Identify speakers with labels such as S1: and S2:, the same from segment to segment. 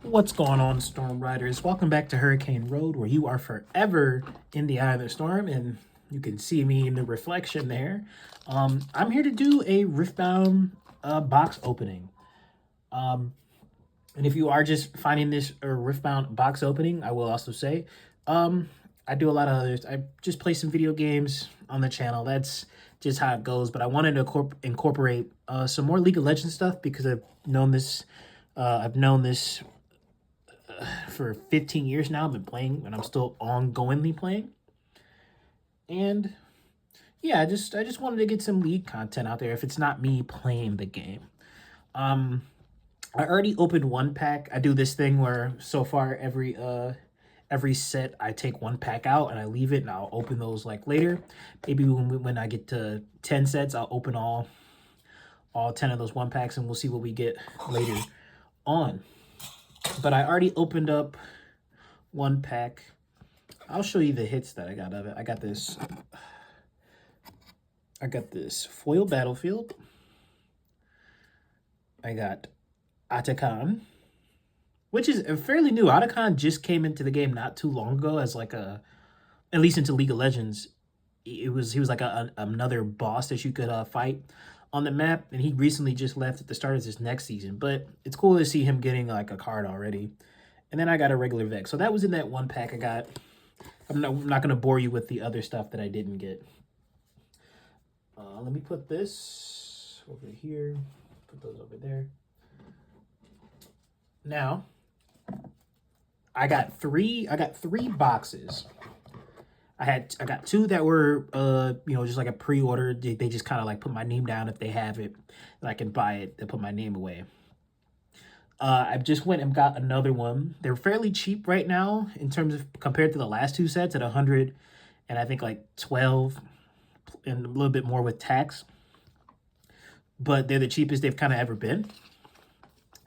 S1: What's going on, Storm Riders? Welcome back to Hurricane Road, where you are forever in the eye of the storm, and you can see me in the reflection there. I'm here to do a Riftbound box opening. Um, and if you are just finding this Riftbound box opening, I will also say, I do a lot of others. I just play some video games on the channel. That's just how it goes. But I wanted to incorporate some more League of Legends stuff because I've known this. I've known this for 15 years now. I've been playing and I'm still ongoingly playing. And yeah, I just wanted to get some league content out there if it's not me playing the game. Um I already opened one pack. I do this thing where so far every set I take one pack out and I leave it and I'll open those like later. Maybe when I get to 10 sets, I'll open all 10 of those one packs and we'll see what we get later on. But I already opened up one pack. I'll show you the hits that I got of it. I got this foil battlefield. I got Atakan, which is fairly new. Atakan just came into the game not too long ago as like at least into League of Legends. He was like another boss that you could fight on the map, and he recently just left at the start of this next season. But it's cool to see him getting like a card already. And then I got a regular Vex. So that was in that one pack I got. I'm not going to bore you with the other stuff that I didn't get. Let me put this over here. Put those over there. Now, I got three boxes. I got two that were just like a pre-order. They just kind of like put my name down if they have it, and I can buy it. They put my name away. I just went and got another one. They're fairly cheap right now in terms of compared to the last two sets at 100 and I think like 12 and a little bit more with tax. But they're the cheapest they've kind of ever been.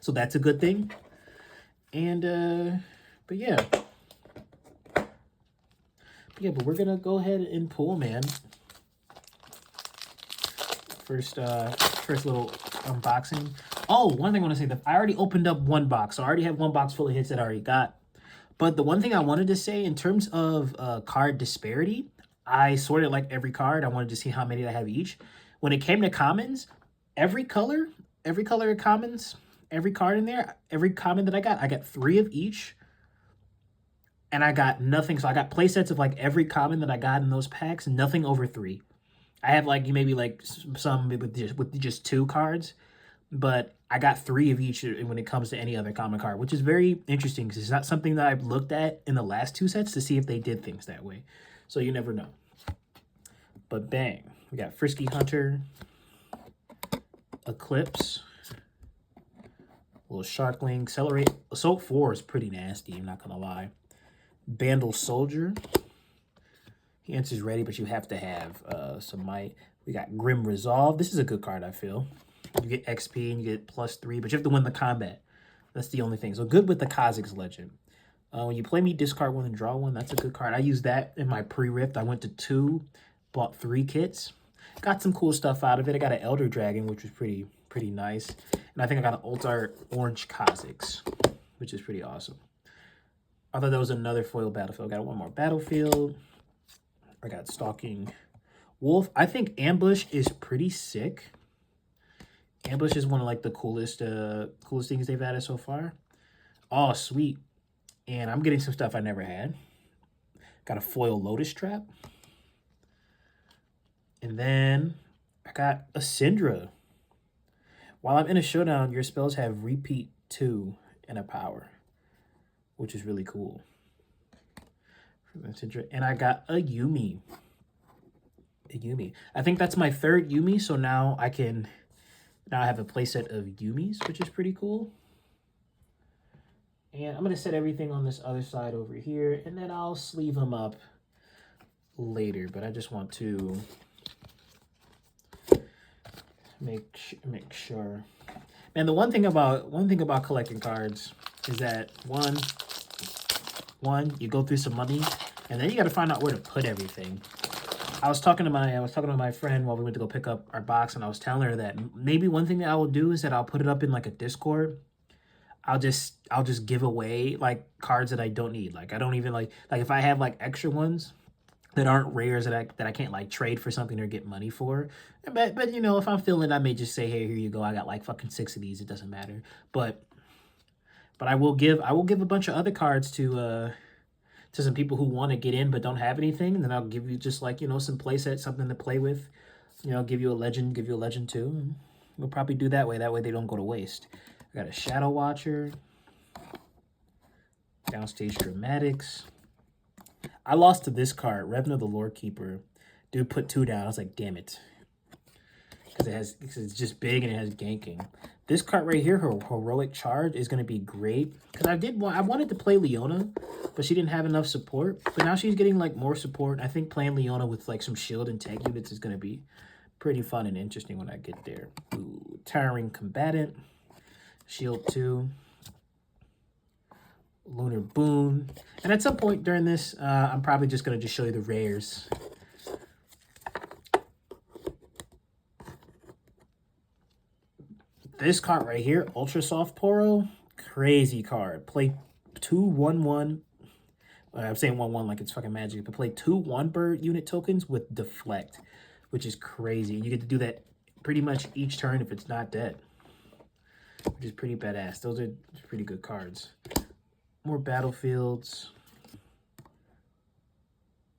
S1: So that's a good thing. And but yeah. But we're gonna go ahead and pull, man. First little unboxing. Oh, one thing I want to say, that I already opened up one box. So I already have one box full of hits that I already got. But the one thing I wanted to say in terms of card disparity, I sorted like every card. I wanted to see how many I have each. When it came to commons, every color of commons, every card in there, every common that I got 3 of each. And I got nothing. So I got play sets of like every common that I got in those packs, nothing over 3. I have like maybe like some with just 2 cards, but I got 3 of each when it comes to any other common card, which is very interesting because it's not something that I've looked at in the last 2 sets to see if they did things that way. So you never know. But bang, we got Frisky Hunter, Eclipse, little Sharkling, Accelerate. Assault 4 is pretty nasty, I'm not gonna lie. Bandle Soldier. He answers ready, but you have to have some might. We got Grim Resolve. This is a good card, I feel. You get XP and you get +3, but you have to win the combat. That's the only thing. So good with the Kha'Zix Legend. When you play me, discard 1 and draw 1. That's a good card. I used that in my pre-rift. I went to 2, bought 3 kits. Got some cool stuff out of it. I got an Elder Dragon, which was pretty nice. And I think I got an Alt Art Orange Kha'Zix, which is pretty awesome. I thought that was another foil battlefield. I got one more battlefield. I got Stalking Wolf. I think Ambush is pretty sick. Ambush is one of like the coolest things they've added so far. Oh, sweet. And I'm getting some stuff I never had. Got a foil Lotus Trap. And then I got a Syndra. While I'm in a showdown, your spells have repeat 2 and a power, which is really cool. And I got a Yuumi. I think that's my 3rd Yuumi, so now I have a playset of Yuumis, which is pretty cool. And I'm going to set everything on this other side over here, and then I'll sleeve them up later. But I just want to make sure. Man, the one thing about collecting cards is that one, you go through some money, and then you got to find out where to put everything. I was talking to my friend while we went to go pick up our box, and I was telling her that maybe one thing that I will do is that I'll put it up in like a Discord. I'll just give away like cards that I don't need. Like I don't even like if I have like extra ones that aren't rares that I can't like trade for something or get money for. But you know, if I'm feeling it, I may just say, hey, here you go. I got like fucking 6 of these. It doesn't matter. But I will give a bunch of other cards to some people who want to get in but don't have anything, and then I'll give you just like, you know, some play sets, something to play with. You know, give you a legend too. And we'll probably do that way. That way they don't go to waste. I got a Shadow Watcher. Downstage Dramatics. I lost to this card, Revenant of the Lord Keeper. Dude put 2 down. I was like, damn it. Because it's just big and it has ganking. This card right here, her Heroic Charge, is going to be great. Because I wanted to play Leona, but she didn't have enough support. But now she's getting like more support. I think playing Leona with like some shield and tank units is going to be pretty fun and interesting when I get there. Ooh, Towering Combatant. Shield 2. Lunar Boon. And at some point during this, I'm probably just going to just show you the rares. This card right here, Ultra Soft Poro, crazy card. Play 2 1/1. I'm saying 1/1 like it's fucking magic, but play 2 1-bird unit tokens with Deflect, which is crazy. You get to do that pretty much each turn if it's not dead, which is pretty badass. Those are pretty good cards. More battlefields.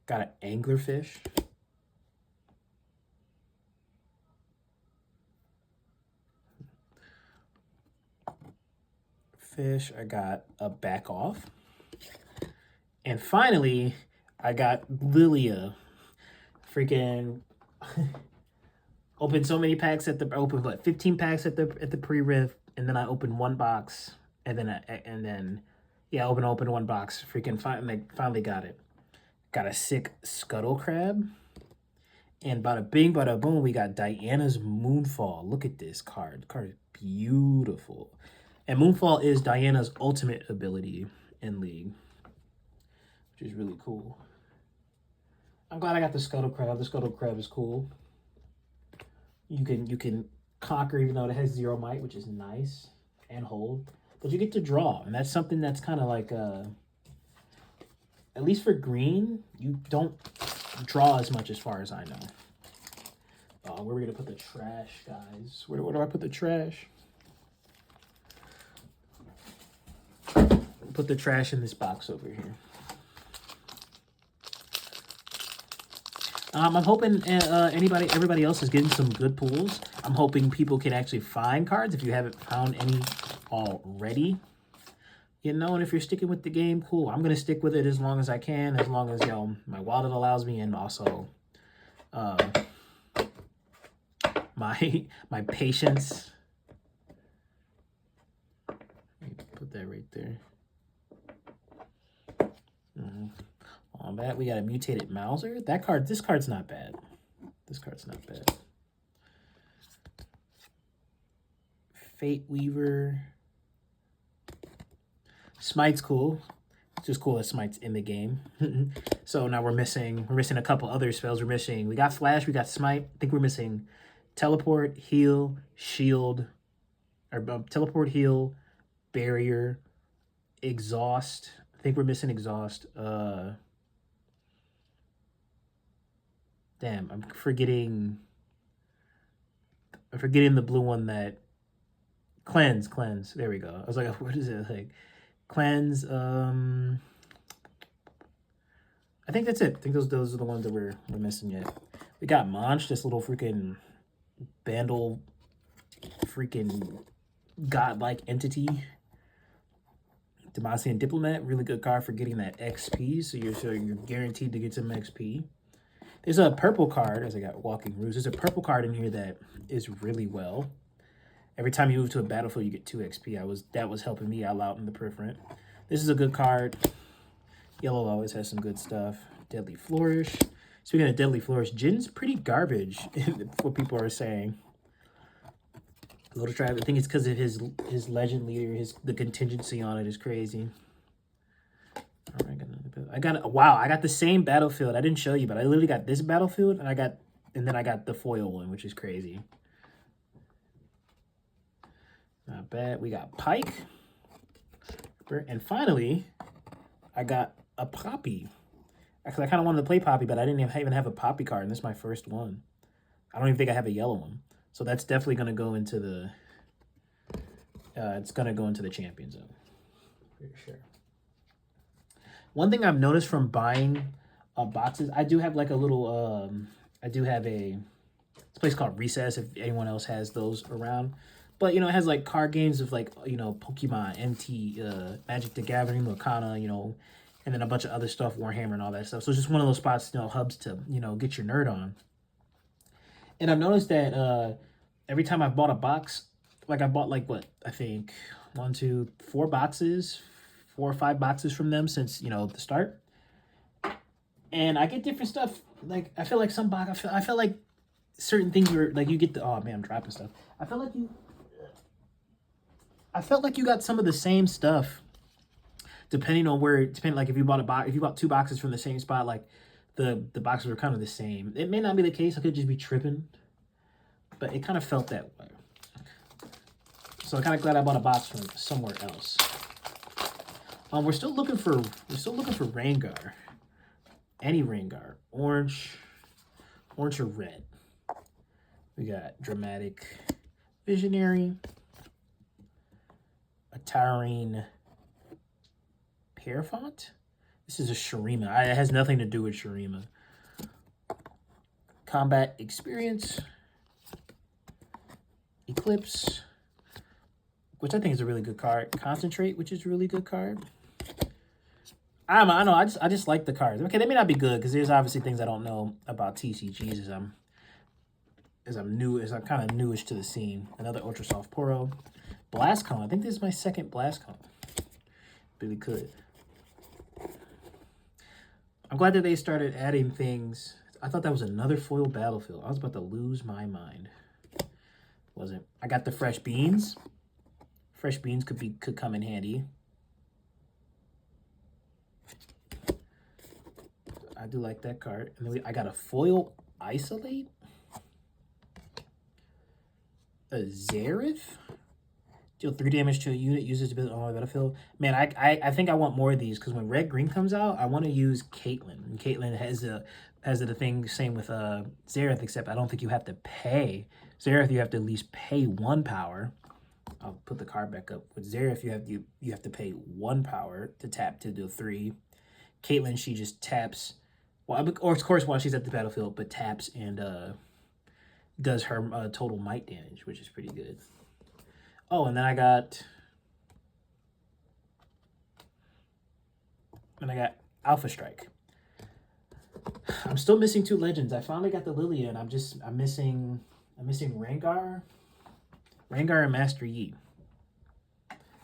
S1: Got an Anglerfish. Fish. I got a Back Off. And finally, I got Lilia. Freaking opened so many packs at the 15 packs at the pre-riff, and then I opened 1 box, and then yeah, open 1 box. Freaking finally got it. Got a sick Scuttle Crab. And bada bing, bada boom, we got Diana's Moonfall. Look at this card. The card is beautiful. And Moonfall is Diana's ultimate ability in League, which is really cool. I'm glad I got the Scuttle Crab. The Scuttle Crab is cool. You can conquer even though it has 0 might, which is nice, and hold. But you get to draw, and that's something that's kind of like at least for green, you don't draw as much as far as I know. Where are we gonna put the trash, guys? Where do I put the trash? Put the trash in this box over here. I'm hoping everybody else is getting some good pulls. I'm hoping people can actually find cards if you haven't found any already. You know, and if you're sticking with the game, cool. I'm gonna stick with it as long as I can, as long as, you know, my wallet allows me, and also my patience. Put that right there. On that, we got a Mutated Mauser. This card's not bad. This card's not bad. Fate Weaver. Smite's cool. It's just cool that Smite's in the game. So now we're missing a couple other spells. We got Flash, we got Smite. I think we're missing Teleport, Heal, Shield, or Teleport, Heal, Barrier, Exhaust. I think we're missing Exhaust. Damn, I'm forgetting the blue one that Cleanse. There we go. I was like, what is it? Like Cleanse. I think that's it. I think those are the ones that we're missing yet. We got Monch, this little freaking Bandle freaking godlike entity. Demacian Diplomat, really good card for getting that XP, so you're guaranteed to get some XP. There's a purple card, as I got Walking Ruse. There's a purple card in here that is really well. Every time you move to a battlefield, you get 2 XP. That was helping me out in the preference. This is a good card. Yellow always has some good stuff. Deadly Flourish. Speaking of Deadly Flourish, Jin's pretty garbage, what people are saying. Little Tribe, I think it's because of his legend leader, the contingency on it is crazy. All right, I got the same battlefield. I didn't show you, but I literally got this battlefield, and then I got the foil one, which is crazy. Not bad. We got Pike. And finally, I got a Poppy. Actually, I kind of wanted to play Poppy, but I didn't even have a Poppy card, and this is my first one. I don't even think I have a yellow one. So that's definitely going to go into the... it's going to go into the Champion Zone. For sure. One thing I've noticed from buying boxes, I do have like a little... I do have a place called Recess, if anyone else has those around. But, you know, it has like card games of like, you know, Pokemon, MT, Magic the Gathering, Lorcana, you know, and then a bunch of other stuff, Warhammer and all that stuff. So it's just one of those spots, you know, hubs to, you know, get your nerd on. And I've noticed that every time I've bought a box, like I bought like what, I think 1, 2, 4 boxes, 4 or 5 boxes from them since, you know, the start. And I get different stuff. Like, I feel like some box, I feel like certain things were, like, you get the, oh man, I'm dropping stuff. I felt like you got some of the same stuff depending on where, like if you bought a box, if you bought 2 boxes from the same spot, like the boxes were kind of the same. It may not be the case. I could just be tripping, but it kind of felt that way. So I'm kind of glad I bought a box from somewhere else. We're still looking for Rengar. Any Rengar, orange or red. We got Dramatic Visionary, a Towering Pierrefonte. This is a Shurima. It has nothing to do with Shurima. Combat Experience, Eclipse, which I think is a really good card. Concentrate, which is a really good card. I know. I just like the cards. Okay, they may not be good because there's obviously things I don't know about TCGs as I'm kind of newish to the scene. Another Ultra Soft Poro, Blastcon. I think this is my second Blastcon. Really could. I'm glad that they started adding things. I thought that was another foil Battlefield. I was about to lose my mind. Wasn't. I got the Fresh Beans. Fresh Beans could come in handy. I do like that card. And then I got a foil Isolate. A Xerath. Deal 3 damage to a unit. Uses ability on my battlefield. Man, I think I want more of these because when Red Green comes out, I want to use Caitlyn. And Caitlyn has the thing same with Xerath, except I don't think you have to pay. Xerath, you have to at least pay 1 power. I'll put the card back up. With Xerath, you have to pay 1 power to tap to do 3. Caitlyn, she just taps. Well, or of course while she's at the battlefield, but taps and does her total might damage, which is pretty good. Oh, and then I got Alpha Strike. I'm still missing 2 legends. I finally got the Lilia, and I'm missing Rengar and Master Yi.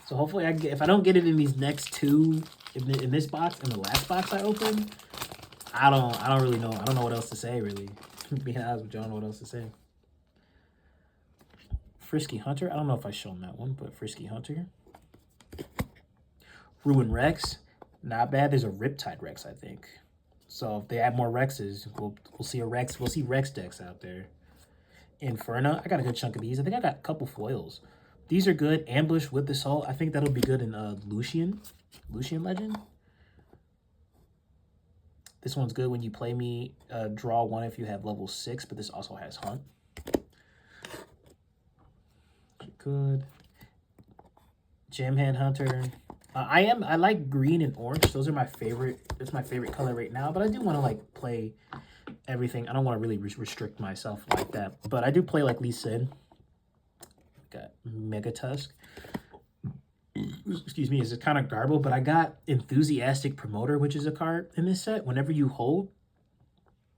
S1: So hopefully if I don't get it in these next 2, in this box and the last box I opened, I don't really know. I don't know what else to say, really. To be honest with you, I don't know what else to say. Frisky Hunter. I don't know if I've shown that one, but Frisky Hunter. Ruin Rex. Not bad. There's a Riptide Rex, I think. So if they add more Rexes, we'll see a Rex. We'll see Rex decks out there. Inferno. I got a good chunk of these. I think I got a couple foils. These are good. Ambush with the Soul. I think that'll be good in Lucian Legend. This one's good when you play me. Draw 1 if you have level 6, but this also has Hunt. Good. Gem Hand Hunter. I like green and orange. Those are my favorite. It's my favorite color right now. But I do want to like play everything. I don't want to really restrict myself like that. But I do play like Lee Sin. Got Mega Tusk. Excuse me, is kind of garbled, but I got Enthusiastic Promoter, which is a card in this set. Whenever you hold,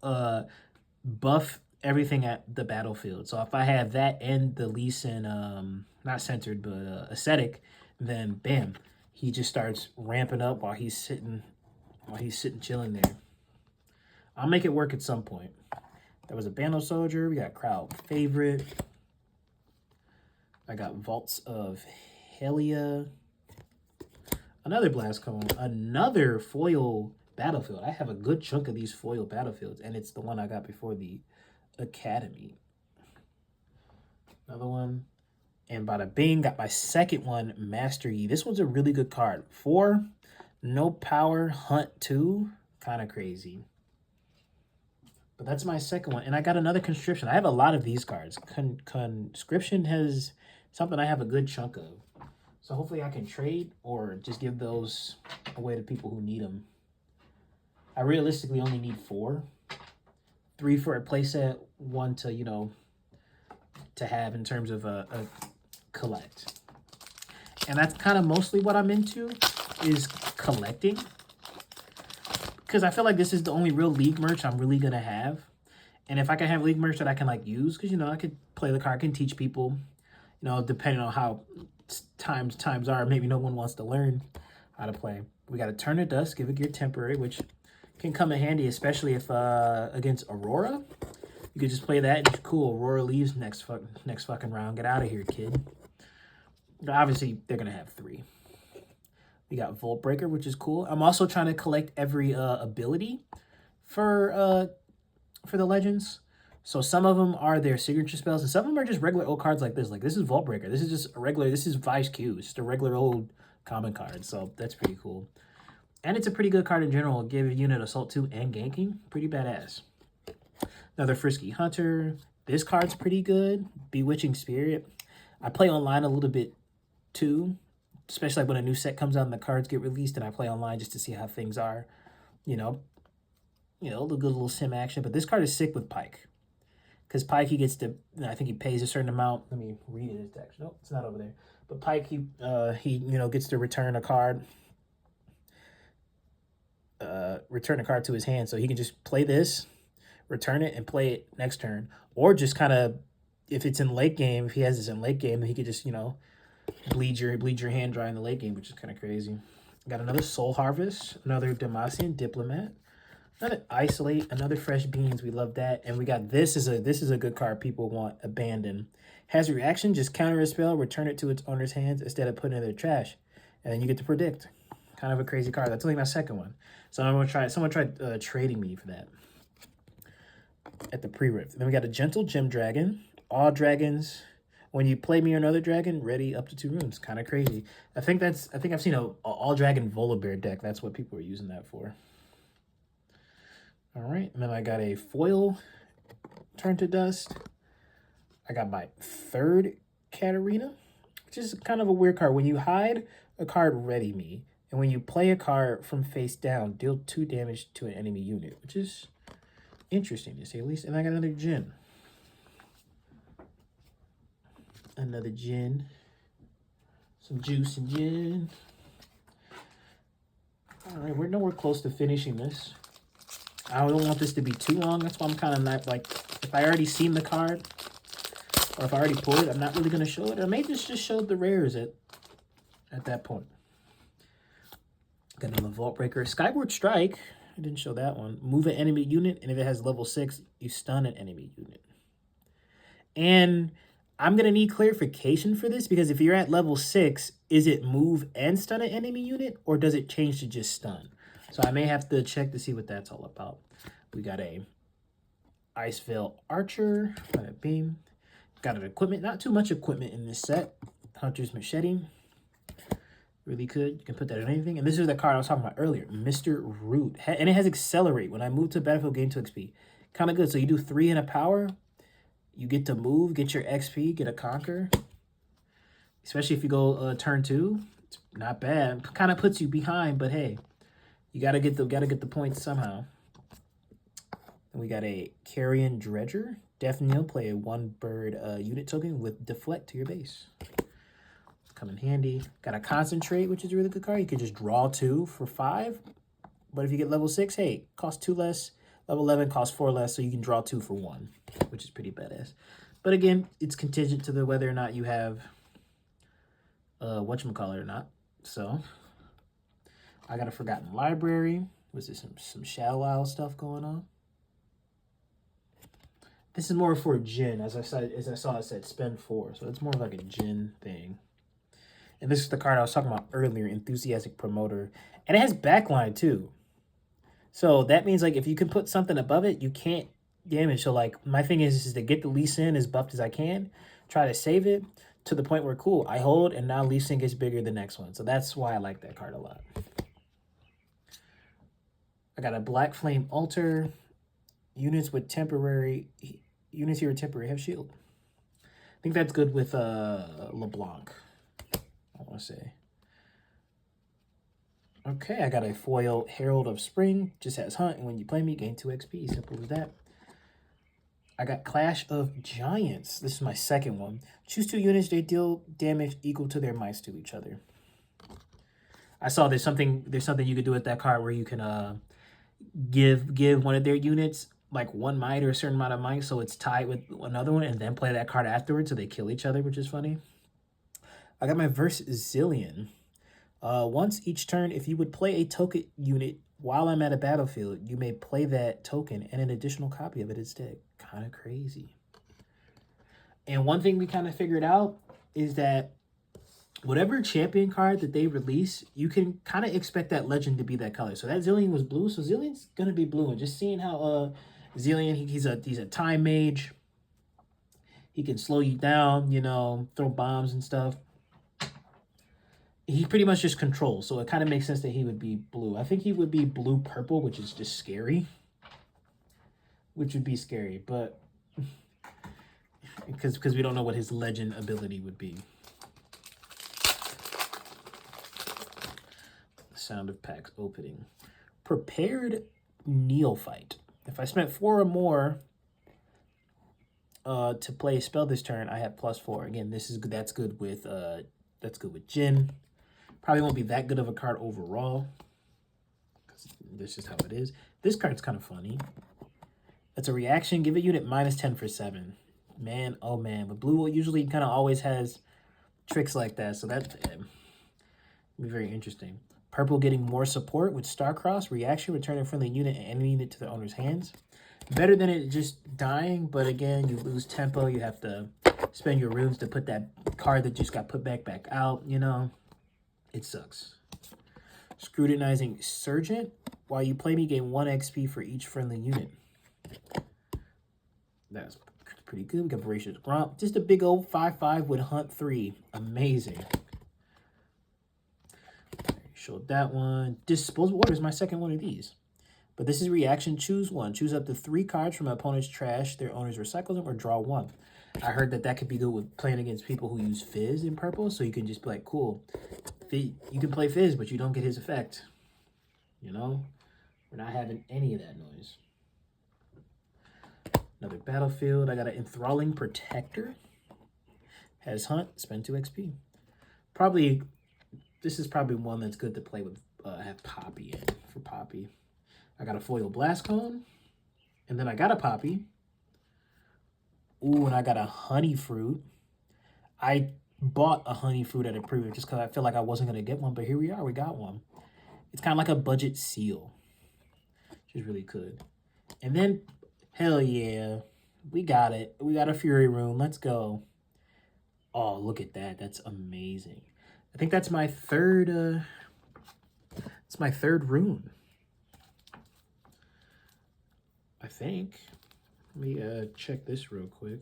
S1: buff everything at the battlefield. So if I have that and the Lee Sin, not centered, but ascetic, then bam, he just starts ramping up while he's sitting chilling there. I'll make it work at some point. There was a Bando Soldier. We got Crowd Favorite. I got Vaults of Helia. Another Blast Cone. Another foil Battlefield. I have a good chunk of these foil Battlefields, and it's the one I got before the Academy. Another one. And bada bing, got my second one, Master Yi. This one's a really good card. 4, no power, hunt 2. Kind of crazy. But that's my second one. And I got another conscription. I have a lot of these cards. Conscription has something I have a good chunk of. So hopefully I can trade or just give those away to people who need them. I realistically only need 4. 3 for a playset, 1 to, you know, to have in terms of a collect. And that's kind of mostly what I'm into, is collecting. Because I feel like this is the only real League merch I'm really going to have. And if I can have League merch that I can, like, use, because, you know, I could play the card, I can teach people, you know, depending on how times are, maybe no one wants to learn how to play. We got a Turn to Dust, give a gear temporary, which can come in handy, especially if against Aurora. You could just play that and cool. Aurora leaves next fucking round. Get out of here, kid. Obviously, they're going to have 3. We got Volt Breaker, which is cool. I'm also trying to collect every ability for the Legends. So some of them are their signature spells, and some of them are just regular old cards like this. Like, this is Volt Breaker. This is just a regular, this is Vice Q. It's just a regular old common card. So that's pretty cool. And it's a pretty good card in general. Give a unit Assault 2 and ganking. Pretty badass. Another Frisky Hunter. This card's pretty good. Bewitching Spirit. I play online a little bit too, especially like when a new set comes out and the cards get released, and I play online just to see how things are. You know, the good little sim action. But this card is sick with Pike. Because Pike, he gets to, I think he pays a certain amount. Let me read it. It's actually, nope, it's not over there. But Pike, he gets to return a card. Return a card to his hand. So he can just play this, return it, and play it next turn. Or just kind of, if it's in late game, if he has this in late game, he could just, bleed your hand dry in the late game, which is kind of crazy. Got another Soul Harvest, another Demacian Diplomat, another Isolate, another Fresh Beans. We love that. And we got this is a good card people want, Abandon. Has a reaction, just counter a spell, return it to its owner's hands instead of putting it in their trash. And then you get to predict. Kind of a crazy card. That's only my second one. So someone tried trading me for that at the pre-rip. Then we got a Gentle Gem Dragon. All dragons, when you play me or another dragon, ready up to 2 rooms. Kind of crazy. I think I've seen a all dragon Volibear deck. That's what people are using that for. All right, and then I got a foil Turn to Dust. I got my 3rd Katarina, which is kind of a weird card. When you hide a card, ready me, and when you play a card from face down, deal 2 damage to an enemy unit, which is interesting to say the least. And I got another Jin. Another Jin. Some juice and gin. All right, we're nowhere close to finishing this. I don't want this to be too long. That's why I'm kind of not, like, if I already seen the card, or if I already pulled it, I'm not really going to show it. Or maybe just show the rares at that point. Got another Vault Breaker. Skyward Strike. I didn't show that one. Move an enemy unit, and if it has level 6, you stun an enemy unit. And I'm going to need clarification for this, because if you're at level 6, is it move and stun an enemy unit, or does it change to just stun? So I may have to check to see what that's all about. We got a Iceveil Archer. Got a beam. Got an equipment. Not too much equipment in this set. Hunter's Machete. Really good. You can put that in anything. And this is the card I was talking about earlier. Mr. Root. And it has Accelerate. When I move to battlefield, gain 2 XP. Kind of good. So you do 3 in a power. You get to move, get your XP, get a Conquer. Especially if you go turn 2. It's not bad. Kind of puts you behind, but hey. You gotta get the points somehow. And we got a Carrion Dredger. Death Kneel, play a 1-bird unit token with Deflect to your base. Come in handy. Got a Concentrate, which is a really good card. You can just draw 2 for 5. But if you get level 6, hey, cost 2 less. Level 11 costs 4 less, so you can draw 2 for 1, which is pretty badass. But again, it's contingent to the whether or not you have whatchamacallit or not. So I got a Forgotten Library. Was there some Shadowwow stuff going on? This is more for a Jin, as I saw it said spend 4, so it's more like a Jin thing. And this is the card I was talking about earlier, Enthusiastic Promoter. And it has backline too. So that means, like, if you can put something above it, you can't damage. So, like, my thing is to get the Lee Sin as buffed as I can. Try to save it. to the point where, cool, I hold, and now leaf sync is bigger than the next one. So that's why I like that card a lot. I got a Black Flame Altar. Units with temporary... Units here with temporary have shield. I think that's good with LeBlanc, I want to say. Okay, I got a foil Herald of Spring. Just has Hunt, and when you play me, gain 2 XP. Simple as that. I got Clash of Giants. This is my second one. Choose 2 units. They deal damage equal to their mice to each other. I saw there's something you could do with that card where you can give one of their units like 1 might or a certain amount of might, so it's tied with another one, and then play that card afterwards so they kill each other, which is funny. I got my Verse Zillion. Once each turn, if you would play a token unit while I'm at a battlefield, you may play that token and an additional copy of it instead. Kind of crazy. And one thing we kind of figured out is that whatever champion card that they release, you can kind of expect that legend to be that color. So that Zillion was blue, so Zillion's going to be blue. And just seeing how Zillion, he's a time mage. He can slow you down, you know, throw bombs and stuff. He pretty much just controls, so it kind of makes sense that he would be blue. I think he would be blue-purple, which is just scary. Which would be scary, but... Because we don't know what his legend ability would be. The sound of packs opening. Prepared Neophyte. If I spent 4 or more to play a spell this turn, I have +4. Again, that's good with Jhin. Probably won't be that good of a card overall, because this is how it is. This card's kind of funny. It's a reaction. Give a unit -10 for 7. Man, oh man. But blue usually kind of always has tricks like that, so that be very interesting. Purple getting more support with Starcross. Reaction, return a friendly unit and enemy unit to the owner's hands. Better than it just dying, but again, you lose tempo. You have to spend your runes to put that card that just got put back out, you know. It sucks. Scrutinizing Sergeant. While you play me, gain 1 XP for each friendly unit. That's pretty good. We got Voracious Gromp. Just a big old 5/5 with Hunt 3. Amazing. Showed that one. Disposable Order is my second one of these. But this is reaction. Choose one. Choose up to 3 cards from an opponent's trash. Their owners recycle them or draw 1. I heard that could be good with playing against people who use Fizz in purple. So you can just be like, cool. You can play Fizz, but you don't get his effect. You know? We're not having any of that noise. Another battlefield. I got an Enthralling Protector. Has Hunt. Spend 2 XP. Probably, this is probably one that's good to play with, have Poppy in, for Poppy. I got a foil Blast Cone. And then I got a Poppy. Ooh, and I got a Honey Fruit. I bought a Honey Fruit at a preview just because I feel like I wasn't going to get one. But here we are. We got one. It's kind of like a budget seal. Which is really good. And then, hell yeah. We got it. We got a Fury Rune. Let's go. Oh, look at that. That's amazing. I think that's my third, it's my third rune. I think. Let me check this real quick.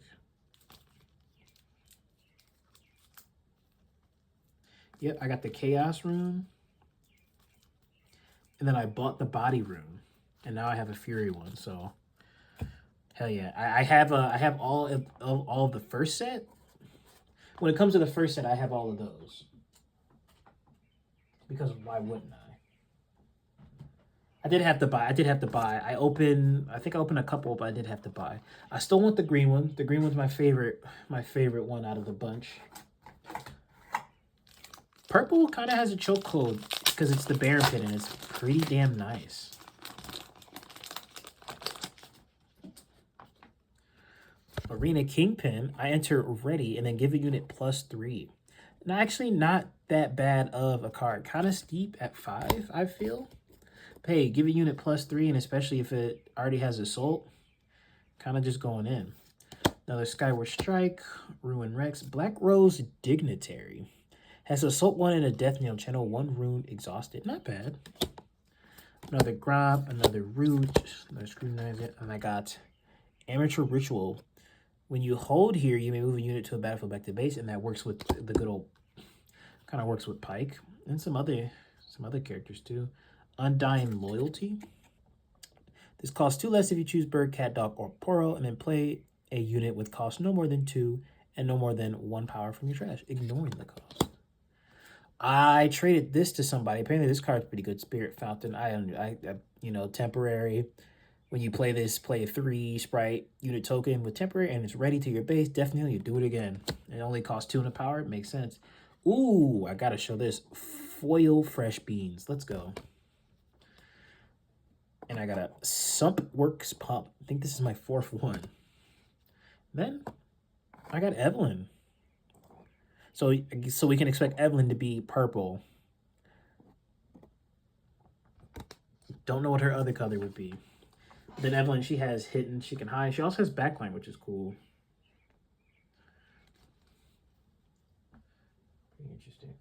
S1: Yep, I got the Chaos rune. And then I bought the Body rune. And now I have a Fury one, so hell yeah. I have all of the first set. When it comes to the first set, I have all of those. Because why wouldn't I? I did have to buy. I think I opened a couple, but I did have to buy. I still want the green one. The green one's my favorite one out of the bunch. Purple kind of has a choke code because it's the Baron Pit and it's pretty damn nice. Arena Kingpin, I enter ready and then give a unit +3. And actually not that bad of a card. Kind of steep at 5, I feel. Hey, give a unit +3, and especially if it already has Assault, kind of just going in. Another Skyward Strike, Ruin Rex, Black Rose Dignitary. Has Assault 1 and a Death Nail channel, 1 rune exhausted. Not bad. Another Gromp, another Root, another Scrutinizer, and I got Amateur Ritual When you hold here, you may move a unit to a battlefield back to base, and that works with the good old, kind of works with Pike and some other characters too. Undying Loyalty. This costs 2 less if you choose bird, cat, dog, or Poro, and then play a unit with cost no more than 2 and no more than 1 power from your trash, ignoring the cost. I traded this to somebody. Apparently, this card's pretty good. Spirit Fountain. I you know, temporary. When you play this, play a 3 sprite unit token with temporary, and it's ready to your base. Definitely, you do it again. It only costs 2 in the power. It makes sense. Ooh, I gotta show this. Foil Fresh Beans. Let's go. And I got a Sump Works Pump. I think this is my 4th one. Then I got Evelyn. So we can expect Evelyn to be purple. Don't know what her other color would be. Then Evelyn, she has hidden, she can hide. She also has backline, which is cool. Pretty interesting.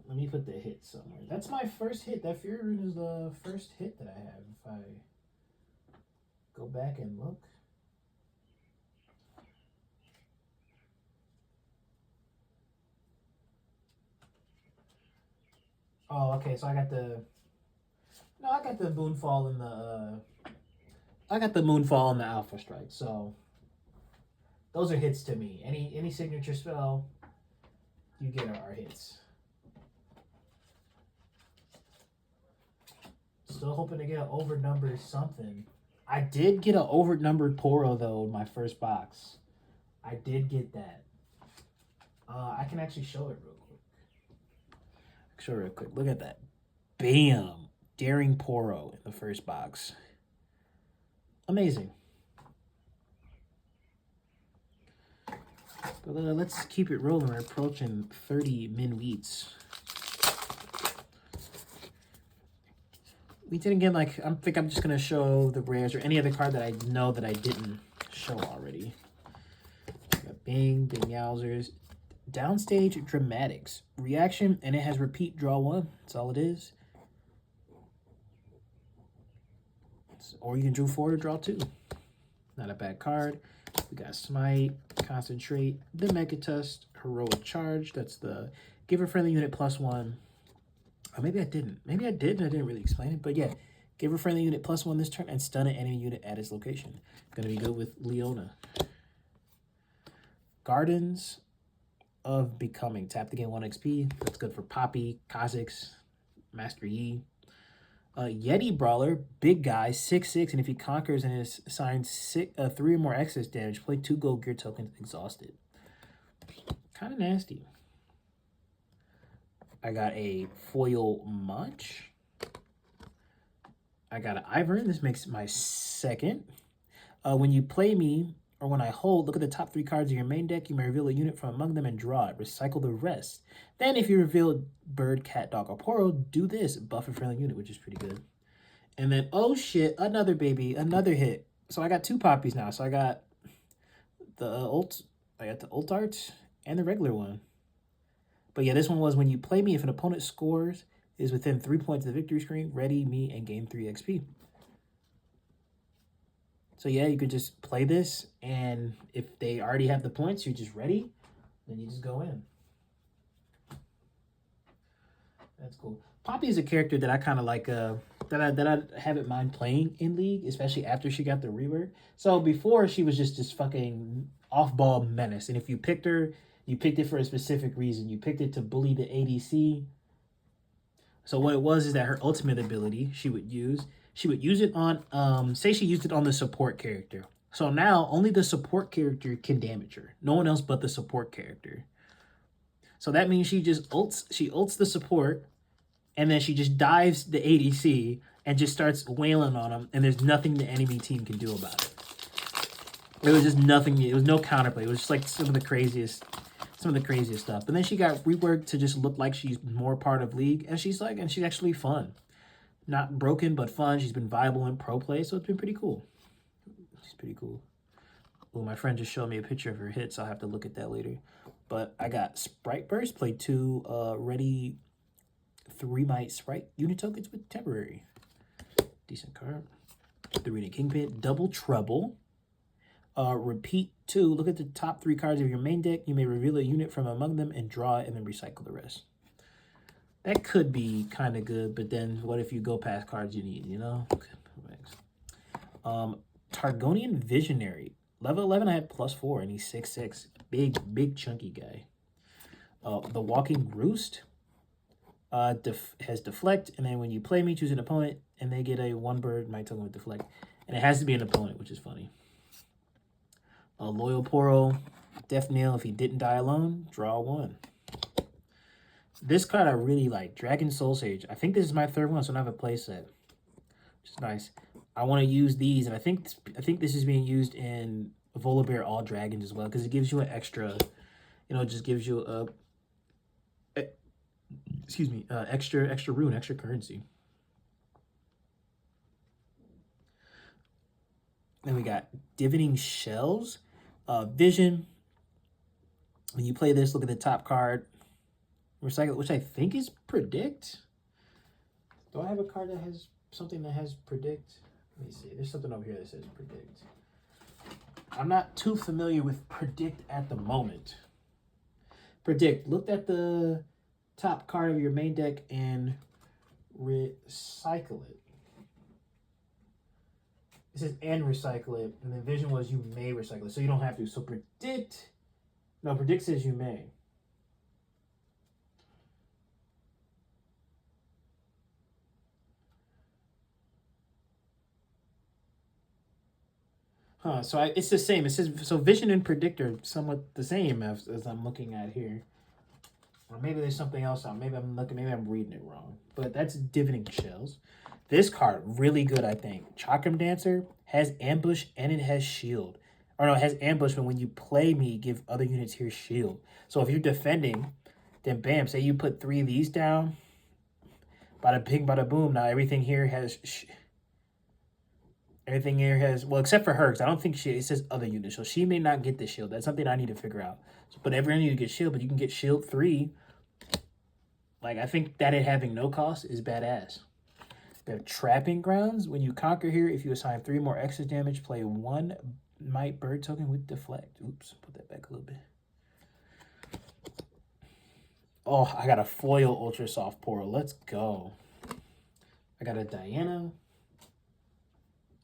S1: Let me put the hit somewhere. That's my first hit. That Fury Rune is the first hit that I have. If I go back and look. Oh, okay. So I got the Moonfall in the I got the Moonfall and the Alpha Strike. So those are hits to me. Any signature spell you get are hits. Still hoping to get an overnumbered something. I did get an overnumbered Poro though in my first box. I did get that. I can actually show it real quick. Show it real quick. Look at that. Bam. Daring Poro in the first box. Amazing. But let's keep it rolling. We're approaching 30 min wheats. We didn't get like, I think I'm just going to show the rares or any other card that I know that I didn't show already. Bing, Bing Yowzers. Downstage Dramatics. Reaction, and it has repeat, draw 1. That's all it is. Or you can draw 4 to draw 2. Not a bad card. We got Smite, Concentrate, the Megatust, Heroic Charge. That's the give a friendly unit +1. Or maybe I didn't. Maybe I did and I didn't really explain it. But yeah, give a friendly unit +1 this turn and stun an enemy unit at its location. Gonna be good with Leona. Gardens of Becoming. Tap to gain 1 XP. That's good for Poppy, Kha'Zix, Master Yi. Yeti Brawler, big guy, 6/6, and if he conquers and is assigned 3 or more excess damage, play 2 gold gear tokens exhausted. Kind of nasty. I got a foil Munch. I got an Ivern. This makes my 2nd. When you play me, or when I hold, look at the top 3 cards of your main deck. You may reveal a unit from among them and draw it. Recycle the rest. Then if you reveal bird, cat, dog, or Poro, do this. Buff a friendly unit, which is pretty good. And then, oh shit, another baby, another hit. So I got 2 poppies now. So I got the ult art and the regular one. But yeah, this one was when you play me, if an opponent scores is within 3 points of the victory screen, ready me and gain 3 XP. So yeah, you could just play this, and if they already have the points, you're just ready, then you just go in. That's cool. Poppy is a character that I kind of like, that I haven't mind playing in League, especially after she got the rework. So before, she was just this fucking off-ball menace, and if you picked her, you picked it for a specific reason. You picked it to bully the ADC. So what it was is that her ultimate ability she would use it on, say she used it on the support character. So now only the support character can damage her. No one else but the support character. So that means she ults the support, and then she just dives the ADC and just starts wailing on him, and there's nothing the enemy team can do about it. It was just nothing. It was no counterplay. It was just like some of the craziest stuff. But then she got reworked to just look like she's more part of League, and she's actually fun. Not broken, but fun. She's been viable in pro play, so it's been pretty cool. She's pretty cool. Well, my friend just showed me a picture of her hits. I'll have to look at that later. But I got Sprite Burst. Played 2 ready 3 Might Sprite unit tokens with temporary. Decent card. The Arena Kingpin, Double Trouble. Repeat 2. Look at the top 3 cards of your main deck. You may reveal a unit from among them and draw it and then recycle the rest. That could be kind of good, but then what if you go past cards you need, you know? Targonian Visionary. Level 11, I had +4, and he's 6'6". Big, chunky guy. The Walking Roost has Deflect, and then when you play me, choose an opponent, and they get a 1-bird, my token with Deflect. And it has to be an opponent, which is funny. Loyal Poro, Death Nail, if he didn't die alone, draw 1. This card I really like, Dragon Soul Sage. I think this is my 3rd one, so I don't have a playset, which is nice. I want to use these, and I think this is being used in Volibear All Dragons as well, because it gives you an extra, you know, it just gives you extra rune, extra currency. Then we got Divining Shells. Vision. When you play this, look at the top card. Recycle, which I think is Predict. Do I have a card that has something that has Predict? Let me see. There's something over here that says Predict. I'm not too familiar with Predict at the moment. Predict. Look at the top card of your main deck and recycle it. It says and recycle it, and the vision was you may recycle it, so you don't have to. So Predict. No, Predict says you may. Huh, so it's the same. It says, so Vision and Predict are somewhat the same as I'm looking at here. Or maybe there's something else on. Maybe I'm reading it wrong. But that's Divining Shells. This card, really good, I think. Chakram Dancer has Ambush and it has Shield. Or no, it has Ambush, but when you play me, give other units here Shield. So if you're defending, then bam, say you put 3 of these down. Bada bing, bada boom. Now everything here has... Everything here has, well, except for her, because I don't think it says other units, so she may not get the shield. That's something I need to figure out. So, but everyone you get shield, but you can get shield 3. Like, I think that it having no cost is badass. We have Trapping Grounds. When you conquer here, if you assign 3 more extra damage, play 1 Might Bird token with Deflect. Oops, put that back a little bit. Oh, I got a foil Ultra Soft Poro. Let's go. I got a Diana.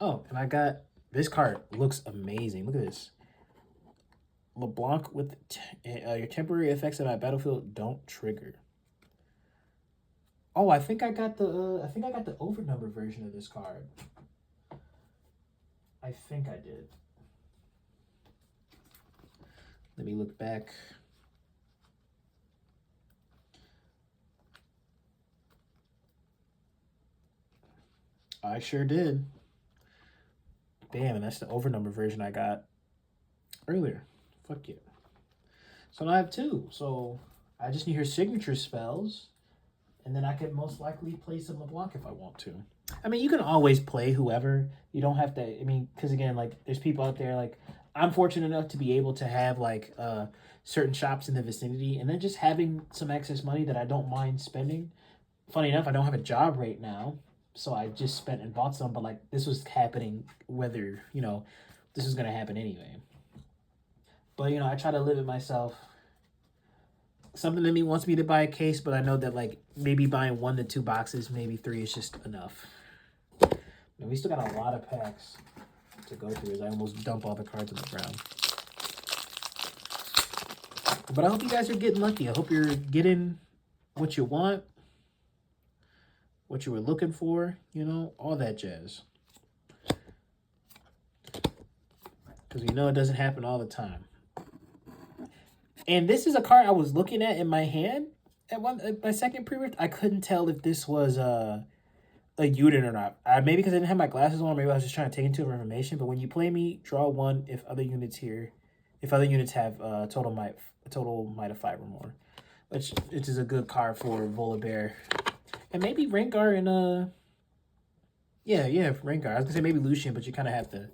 S1: Oh, and I got, this card looks amazing. Look at this. LeBlanc with your temporary effects on my battlefield don't trigger. Oh, I think I got the overnumber version of this card. I think I did. Let me look back. I sure did. Bam, and that's the overnumber version I got earlier. Fuck yeah. So now I have 2. So I just need her signature spells, and then I could most likely play some LeBlanc if I want to. I mean, you can always play whoever. You don't have to, I mean, because again, like, there's people out there, like, I'm fortunate enough to be able to have, like, certain shops in the vicinity, and then just having some excess money that I don't mind spending. Funny enough, I don't have a job right now. So I just spent and bought some, but like this was happening whether, you know, this was going to happen anyway. But, you know, I try to live it myself. Something in me wants me to buy a case, but I know that like maybe buying 1 to 2 boxes, maybe 3 is just enough. And we still got a lot of packs to go through as I almost dump all the cards on the ground. But I hope you guys are getting lucky. I hope you're getting what you want. What you were looking for, you know, all that jazz. Because we know it doesn't happen all the time. And this is a card I was looking at in my hand at my second pre-rift. I couldn't tell if this was a unit or not. Maybe because I didn't have my glasses on, maybe I was just trying to take into information. But when you play me, draw 1 if other units have total might of 5 or more. Which is a good card for Volibear. And maybe Rengar and, yeah, Rengar. I was going to say maybe Lucian, but you kind of have to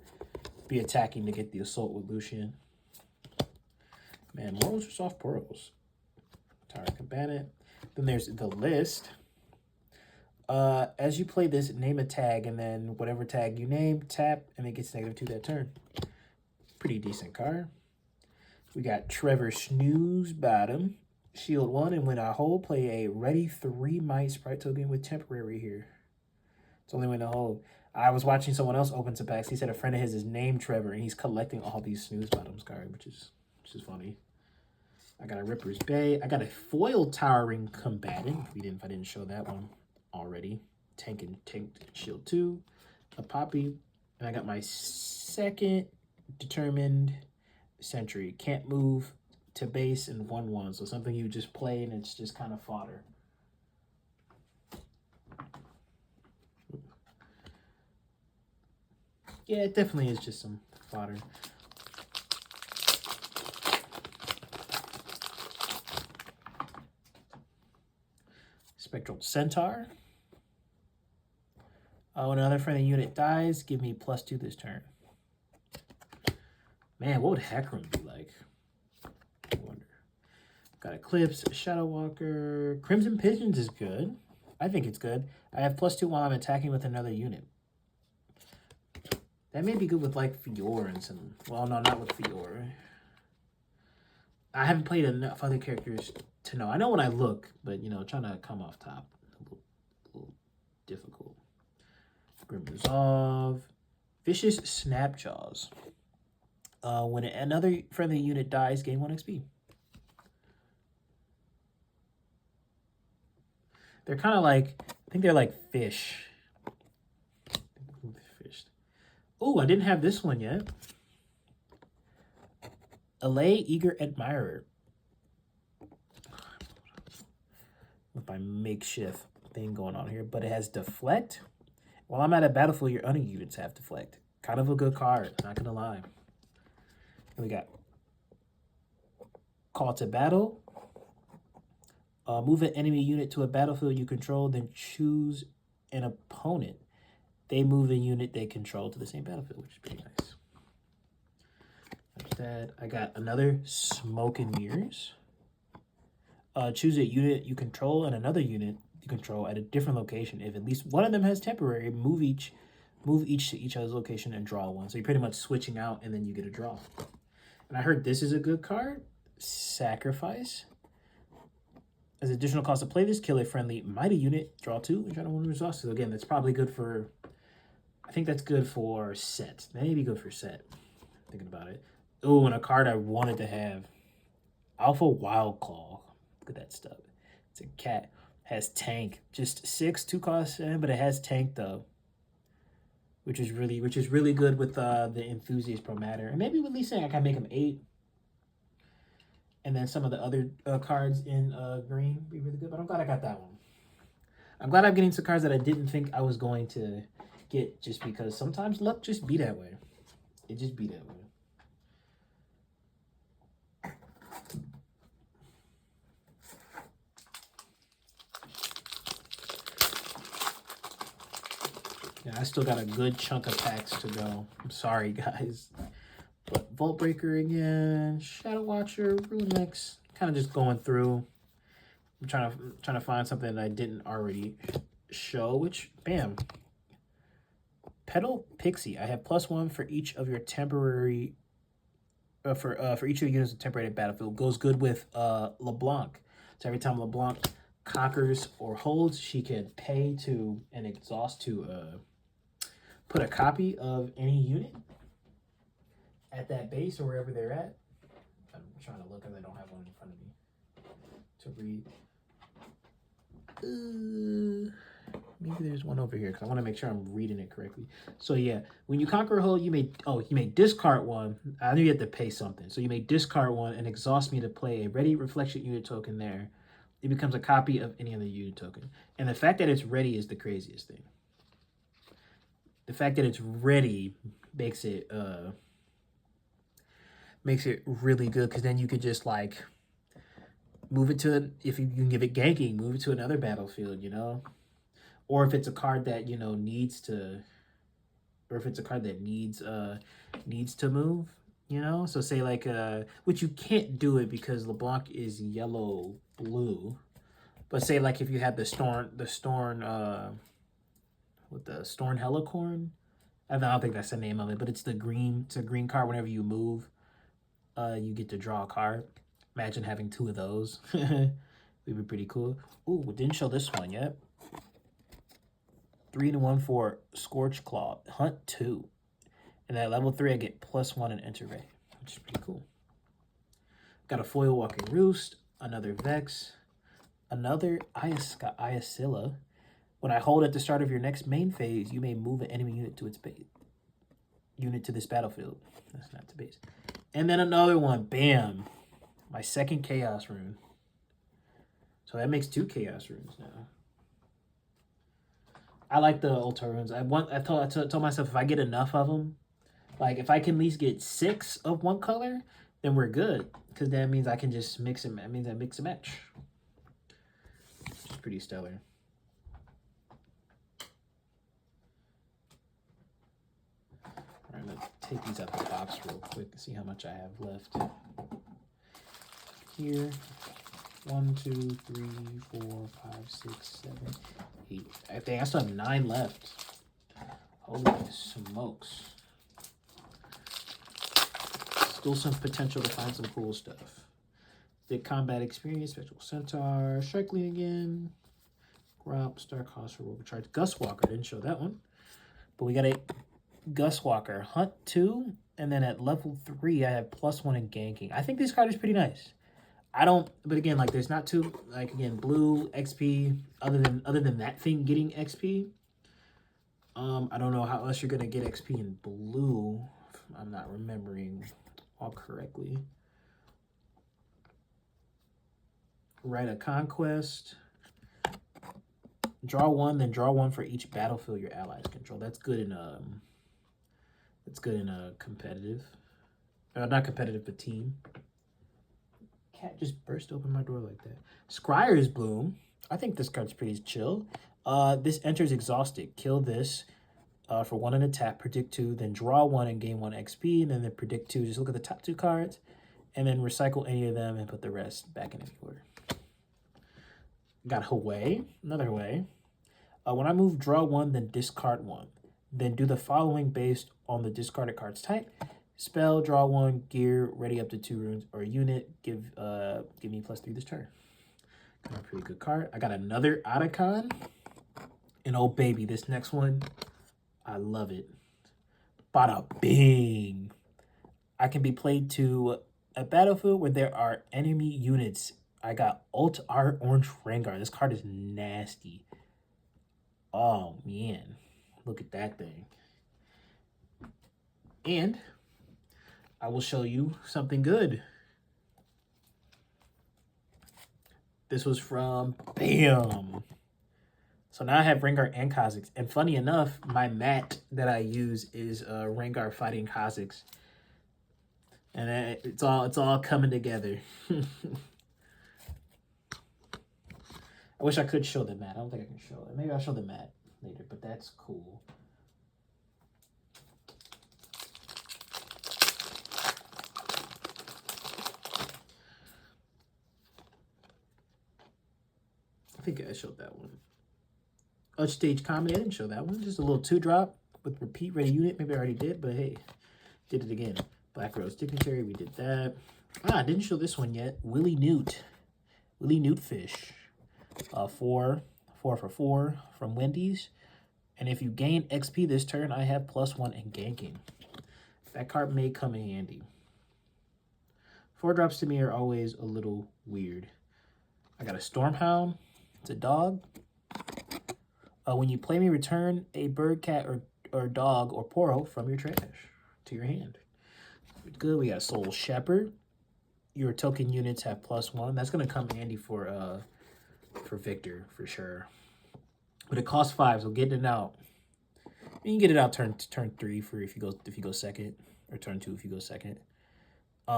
S1: be attacking to get the assault with Lucian. Man, more Ultra Soft Pearls. Tower Combatant. Then there's the list. As you play this, name a tag, and then whatever tag you name, tap, and it gets -2 that turn. Pretty decent card. We got Trevor Snooze Bottom. Shield 1, and when I hold, play a ready 3 might sprite token with temporary here. It's only when I hold. I was watching someone else open some packs. He said a friend of his is named Trevor, and he's collecting all these Snooze Bottoms cards, which is funny. I got a Ripper's Bay. I got a foil Towering Combatant. If I didn't show that one already. Tank Shield 2. A Poppy. And I got my second Determined Sentry. Can't move to base and 1/1. So something you just play and it's just kind of fodder. Yeah, it definitely is just some fodder. Spectral Centaur. When another friendly unit dies, give me +2 this turn. Man, what would Hack Room be like? I wonder. Got Eclipse, Shadow Walker. Crimson Pigeons is good. I think it's good. I have +2 while I'm attacking with another unit. That may be good with like Fior and some. Well, no, not with Fior. I haven't played enough other characters to know. I know when I look, but you know, trying to come off top, a little difficult. Grim Resolve, Vicious Snapjaws. When another friendly unit dies, gain 1 XP. They're kind of like, I think they're like fish. Oh, I didn't have this one yet. Allay Eager Admirer. With my makeshift thing going on here, but it has Deflect. While I'm at a battlefield, your other units have Deflect. Kind of a good card, not gonna lie. And we got Call to Battle. Move an enemy unit to a battlefield you control, then choose an opponent. They move a unit they control to the same battlefield, which is pretty nice. That's that. I got another Smoke and Mirrors. Choose a unit you control and another unit you control at a different location. If at least one of them has temporary, move each to each other's location and draw 1. So you're pretty much switching out and then you get a draw. And I heard this is a good card. Sacrifice. As additional cost to play this, kill a friendly mighty unit, draw 2, and try to win resources. So again, that's probably good for, I think that's good for set. That may be good for set, thinking about it. Oh, and a card I wanted to have. Alpha Wild Claw. Look at that stuff. It's a cat. Has tank. Just 6, 2 costs, but it has tank though. Which is really good with the Enthusiast Pro Matter. And maybe with Lee Sin, I can make him 8. And then some of the other cards in green be really good. But I'm glad I got that one. I'm glad I'm getting some cards that I didn't think I was going to get, just because sometimes luck just be that way. It just be that way. Yeah, I still got a good chunk of packs to go. I'm sorry, guys. But Vault Breaker again, Shadow Watcher, Ruin Mix. Kind of just going through. I'm trying to find something that I didn't already show. Which, bam. Petal Pixie. I have +1 for each of your temporary. For each of your units of temporary battlefield. Goes good with LeBlanc. So every time LeBlanc conquers or holds, she can pay to and exhaust to put a copy of any unit at that base or wherever they're at. I'm trying to look because I don't have one in front of me to read. Maybe there's one over here because I want to make sure I'm reading it correctly. So yeah, when you conquer a hold, you may discard 1. I knew you had to pay something. So you may discard 1 and exhaust me to play a ready reflection unit token there. It becomes a copy of any other unit token. And the fact that it's ready is the craziest thing. The fact that it's ready makes it really good, because then you could just like move it to, if you can give it ganking, move it to another battlefield, you know? Or if it's a card that, you know, needs to move, you know? So say like, which you can't do it because LeBlanc is yellow-blue, But say like if you had the Storm, with the Storm Helicorn. I don't think that's the name of it, but it's a green card. Whenever you move, you get to draw a card. Imagine having 2 of those. Would be pretty cool. Ooh, we didn't show this one yet. 3-1 for Scorch Claw. Hunt 2. And at level 3, I get +1 in Enter Ray, which is pretty cool. Got a foil Walking Roost, another Vex, another Iasilla. When I hold at the start of your next main phase, you may move an enemy unit to its base. Unit to this battlefield. That's not the base. And then another one. Bam. My second Chaos Rune. So that makes 2 Chaos Runes now. I like the Ultra Runes. I told myself if I get enough of them, like if I can at least get 6 of one color, then we're good. Because that means I can just mix them. That means I mix and match. Which is pretty stellar. I'm going to take these out the box real quick and see how much I have left. Here, 1, 2, 3, 4, 5, 6, 7, 8. I think I still have 9 left. Holy smokes. Still some potential to find some cool stuff. The combat experience, Spectral Centaur, Sharkling again, Gromp, Starcaster, Overcharge, Gustwalker, didn't show that one. But we got a Gustwalker, Hunt 2, and then at level 3, I have +1 in ganking. I think this card is pretty nice. I don't, but again, like there's not too, like again, blue XP, other than that thing getting XP. I don't know how else you're gonna get XP in blue. If I'm not remembering all correctly. Write a Conquest. Draw 1, then draw 1 for each battlefield your allies control. That's good in competitive. Not competitive, but team. Cat just burst open my door like that. Scryer's Bloom. I think this card's pretty chill. This enters exhausted. Kill this for 1 in attack, predict 2, then draw 1 and gain 1 XP, and then predict 2. Just look at the top 2 cards, and then recycle any of them and put the rest back in any order. Got Haway, another Haway. When I move, draw 1, then discard 1. Then do the following based on the discarded card's type. Spell, draw 1, gear, ready up to 2 runes, or unit, give me +3 this turn. Got a pretty good card. I got another Otacon. And oh baby, this next one, I love it. Bada bing. I can be played to a battlefield where there are enemy units. I got Alt Art Orange Rengar. This card is nasty. Oh man, look at that thing. And I will show you something good. This was from BAM. So now I have Rengar and Kha'Zix. And funny enough, my mat that I use is Rengar fighting Kha'Zix. And it's all coming together. I wish I could show the mat. I don't think I can show it. Maybe I'll show the mat later, but that's cool. I think I showed that one. Stage Comedy, I didn't show that one. Just a little 2-drop with repeat ready unit. Maybe I already did, but hey, did it again. Black Rose Dignitary, we did that. I didn't show this one yet. Willie Newt. Willie Newt Fish. 4 for 4 from Wendy's. And if you gain XP this turn, I have +1 in ganking. That card may come in handy. 4-drops to me are always a little weird. I got a Stormhound. It's a dog. When you play me, return a bird, cat, or dog or Poro from your trash to your hand. Good. We got Soul Shepherd. Your token units have +1. That's gonna come handy for Victor for sure. But it costs 5, so getting it out. You can get it out turn 3 for if you go second, or turn 2 if you go second.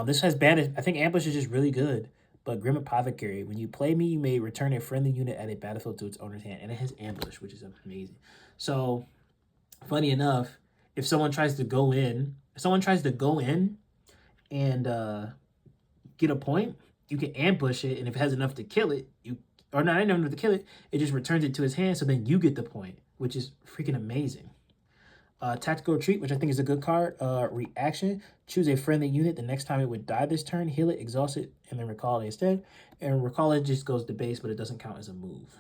S1: This has banish. I think Ambush is just really good. But Grim Apothecary, when you play me, you may return a friendly unit at a battlefield to its owner's hand. And it has Ambush, which is amazing. So, funny enough, if someone tries to go in and get a point, you can ambush it, and if it has enough to kill it, or not enough to kill it, it just returns it to his hand, so then you get the point, which is freaking amazing. Tactical Retreat, which I think is a good card. Reaction, choose a friendly unit. The next time it would die this turn, heal it, exhaust it, and then recall it instead. And recall it just goes to base, but it doesn't count as a move.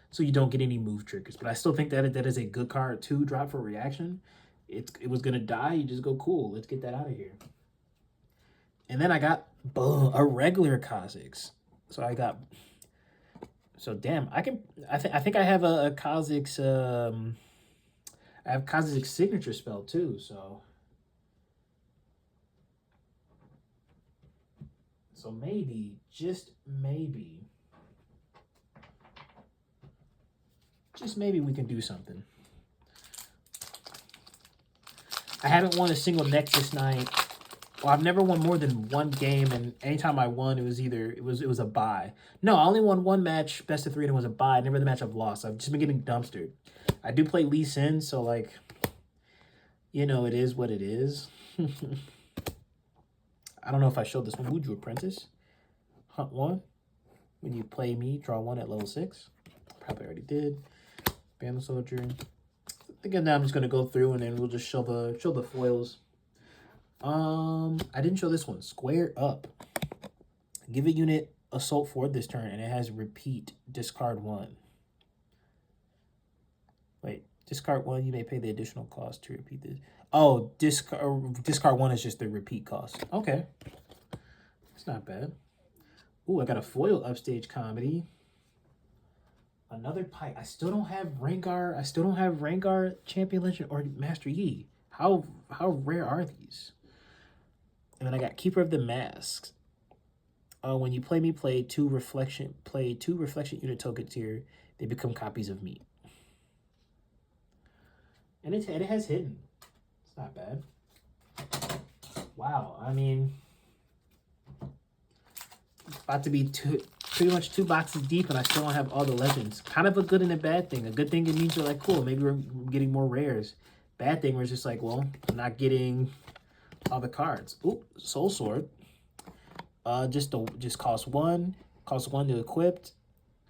S1: So you don't get any move triggers. But I still think that is a good card to drop for reaction. It was going to die. You just go, cool, let's get that out of here. And then I got a regular Kha'Zix. So damn, I think I have a Kha'Zix, I have Kha'Zix signature spell too, so maybe, just maybe we can do something. I haven't won a single Nexus night. Well, I've never won more than one game, and anytime I won, it was a bye. No, I only won one match, best of 3, and it was a bye. Never the match I've lost. I've just been getting dumpstered. I do play Lee Sin, so like, you know, it is what it is. I don't know if I showed this one. Would you Apprentice? Hunt 1. When you play me, draw 1 at level 6. Probably already did. Band Soldier. Again, now I'm just gonna go through and then we'll just show the foils. I didn't show this one. Square Up. Give a unit Assault 4 this turn, and it has repeat. Discard 1. Wait, discard 1. You may pay the additional cost to repeat this. Oh, discard 1 is just the repeat cost. Okay, it's not bad. Ooh, I got a foil Upstage Comedy. Another Pike. I still don't have Rengar. I still don't have Rengar Champion Legend or Master Yi. How rare are these? And then I got Keeper of the Masks. When you play me, play two reflection unit tokens here. They become copies of me. And it has hidden. It's not bad. Wow, I mean, it's about to be pretty much 2 boxes deep, and I still don't have all the legends. Kind of a good and a bad thing. A good thing, it means you're like, cool, maybe we're getting more rares. Bad thing, we're just like, well, I'm not getting all the cards. Ooh, Soul Sword. Just costs 1 to equip,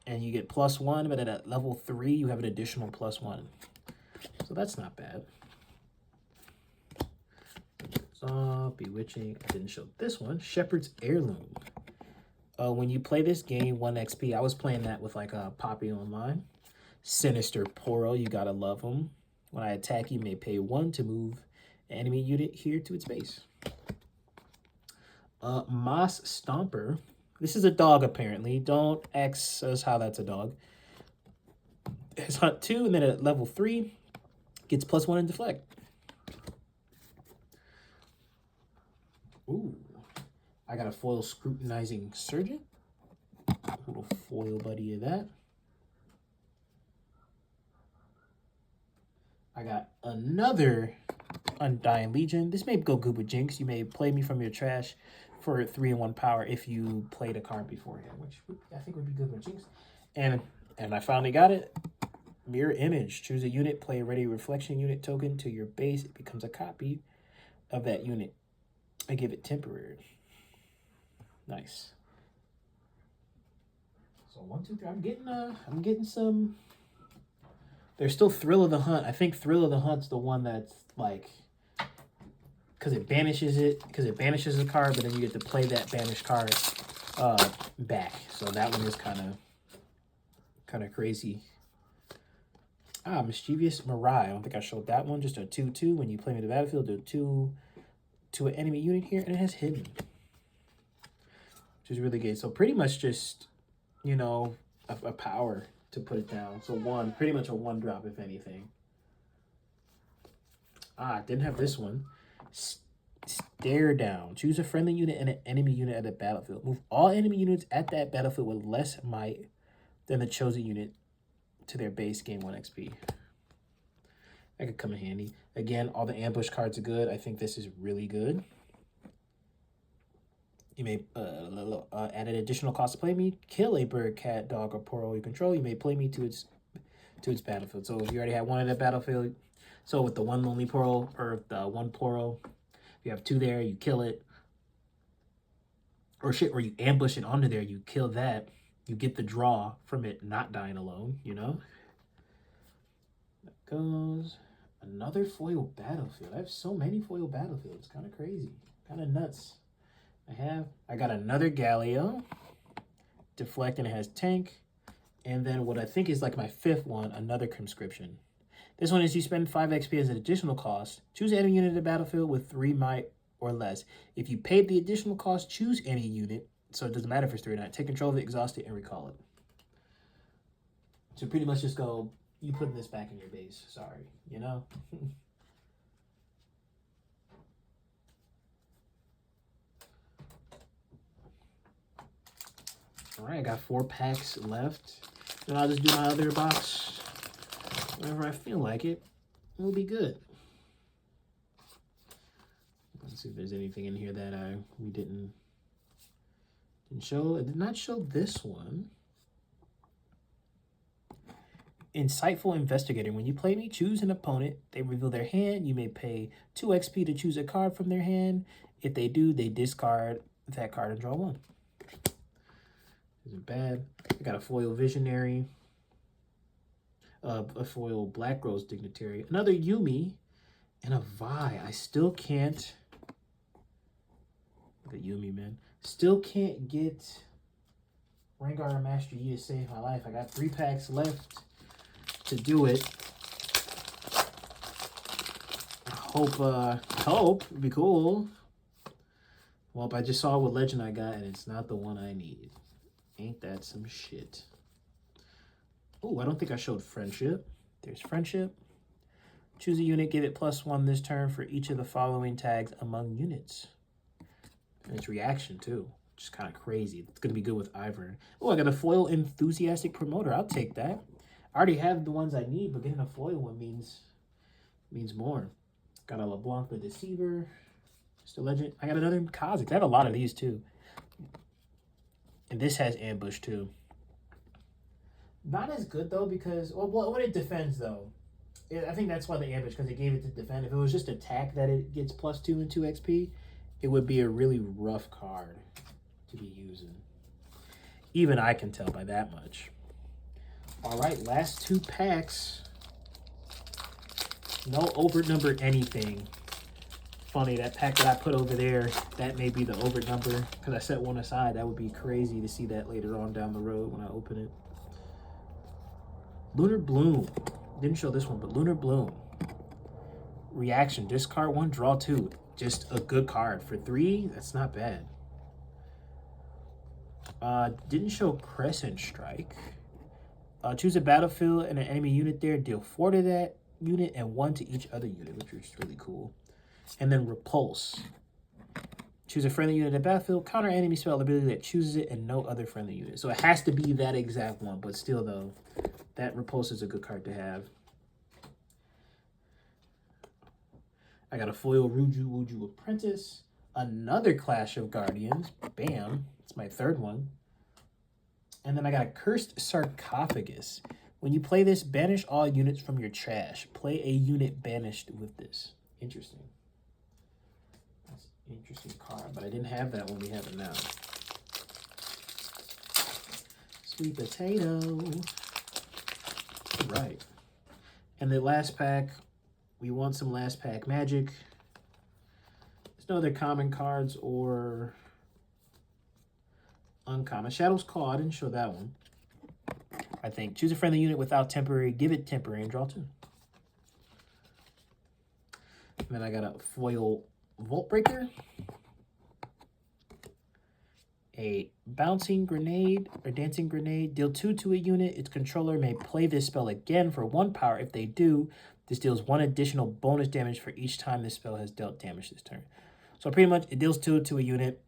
S1: and you get +1, but at level 3, you have an additional +1. So that's not bad. Bewitching. I didn't show this one. Shepherd's Heirloom. When you play this, gain 1 XP. I was playing that with like Poppy Online. Sinister Poro. You gotta love him. When I attack, you may pay 1 to move an enemy unit here to its base. Moss Stomper. This is a dog, apparently. Don't X us how that's a dog. It's Hunt 2, and then at level 3, gets +1 in Deflect. Ooh. I got a foil Scrutinizing Surgeon. A little foil buddy of that. I got another Undying Legion. This may go good with Jinx. You may play me from your trash for 3 and 1 power if you played a card beforehand, which I think would be good with Jinx. And I finally got it. Mirror Image. Choose a unit, play a ready reflection unit token to your base. It becomes a copy of that unit. I give it temporary. Nice. So 1, 2, 3. I'm getting some. There's still Thrill of the Hunt. I think Thrill of the Hunt's the one that's like, because it banishes a card, but then you get to play that banished card back. So that one is kind of crazy. Mischievous Mirai. I don't think I showed that one. Just a 2/2. When you play me in the battlefield, do 2 to an enemy unit here, and it has hidden, which is really good. So pretty much just, you know, a power to put it down. So pretty much a 1 drop, if anything. Didn't have this one. Stare Down. Choose a friendly unit and an enemy unit at the battlefield. Move all enemy units at that battlefield with less might than the chosen unit to their base, gain 1 XP. That could come in handy. Again, all the ambush cards are good. I think this is really good. You may add an additional cost to play me. Kill a bird, cat, dog, or Poro you control. You may play me to its battlefield. So if you already have 1 at that battlefield, so with the 1 lonely Poro or the 1 Poro, if you have 2 there, you kill it. or shit, or you ambush it onto there, you kill that, you get the draw from it not dying alone, you know? That goes another foil battlefield. I have so many foil battlefields. Kind of crazy. Kind of nuts. I got another Galio. Deflect, and it has tank. And then what I think is like my fifth one, another conscription. This one is you spend 5 XP as an additional cost. Choose any unit in the battlefield with 3 might or less. If you paid the additional cost, choose any unit. So it doesn't matter if it's 3 or not. Take control of it, exhaust it, and recall it. So pretty much just go, you putting this back in your base. Sorry, you know? All right, I got 4 packs left. Then I'll just do my other box whenever I feel like it. It'll be good. Let's see if there's anything in here that we didn't show. It did not show this one. Insightful Investigator. When you play me, choose an opponent. They reveal their hand. You may pay 2 XP to choose a card from their hand. If they do, they discard that card and draw 1. Isn't bad. I got a foil Visionary. A foil Black Rose Dignitary. Another Yumi. And a Vi. I still can't... The Yumi, man. Still can't get Rengar Master Yi to save my life. I got 3 packs left to do it. Hope it'd be cool. Well, I just saw what legend I got, and it's not the one I need. Ain't that some shit? Oh, I don't think I showed Friendship. There's Friendship. Choose a unit, give it +1 this turn for each of the following tags among units. And its reaction, too. Which is kind of crazy. It's going to be good with Ivern. Oh, I got a foil Enthusiastic Promoter. I'll take that. I already have the ones I need, but getting a foil one means more. Got a LeBlanc the Deceiver. Just a legend. I got another Kha'Zix. I have a lot of these, too. And this has Ambush, too. Not as good, though, because... Well, when it defends, though. I think that's why they Ambush, because they gave it to defend. If it was just attack that it gets +2 and 2 XP... It would be a really rough card to be using. Even I can tell by that much. All right, last 2 packs. No over number anything. Funny, that pack that I put over there, that may be the over number because I set one aside. That would be crazy to see that later on down the road when I open it. Lunar Bloom. Didn't show this one, but Lunar Bloom. Reaction, discard 1, draw 2. Just a good card. For 3, that's not bad. Didn't show Crescent Strike. Choose a battlefield and an enemy unit there. Deal 4 to that unit and 1 to each other unit, which is really cool. And then Repulse. Choose a friendly unit in the battlefield. Counter enemy spell ability that chooses it and no other friendly unit. So it has to be that exact one. But still, though, that Repulse is a good card to have. I got a foil Ruju Wuju Apprentice. Another Clash of Guardians. Bam. It's my 3rd one. And then I got a Cursed Sarcophagus. When you play this, banish all units from your trash. Play a unit banished with this. Interesting. That's an interesting card, but I didn't have that when we have it now. Sweet potato. Right. And the last pack... We want some last pack magic. There's no other common cards or uncommon. Shadow's Call, I didn't show that one. I think. Choose a friendly unit without temporary. Give it temporary and draw 2. And then I got a foil Vault Breaker. A Bouncing Grenade or Dancing Grenade. Deal 2 to a unit. Its controller may play this spell again for 1 power. If they do, this deals 1 additional bonus damage for each time this spell has dealt damage this turn. So pretty much, it deals 2 to a unit.